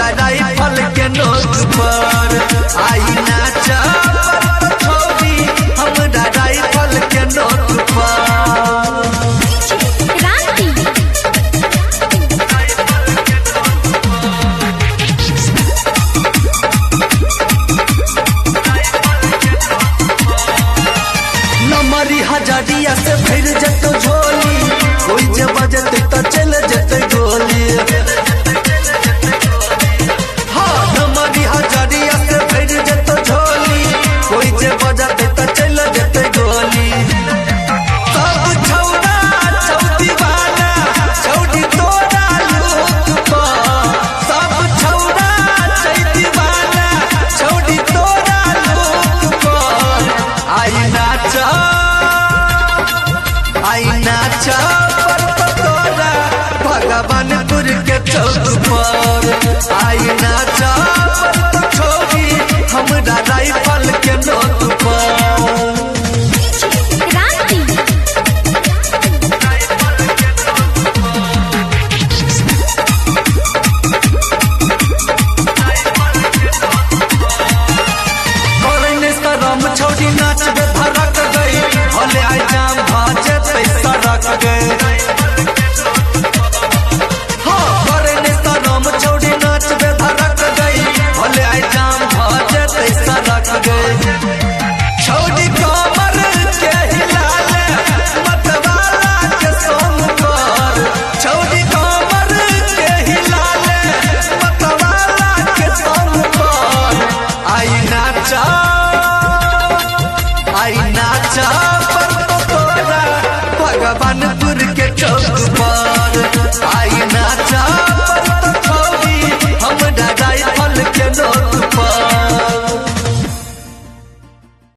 हमरा राइफल के नोक पर। आई नाचा छोड़ी हमरा राइफल के नोक पर। नमरी हजारिया से भर जतो झोली, कोई जे बजते तो चल जते गोली। हाँ नमरी हजारिया से भर जतो झोली, कोई जे बजते तो चल जते गोली। सब छौड़ा छौड़ी वाला छौड़ी तोरा लूक पर। सब छौड़ा छौड़ी वाला छौड़ी तोरा लूक पर। आई नाचा पर तोरा भगवानपुर के चौक पर। आई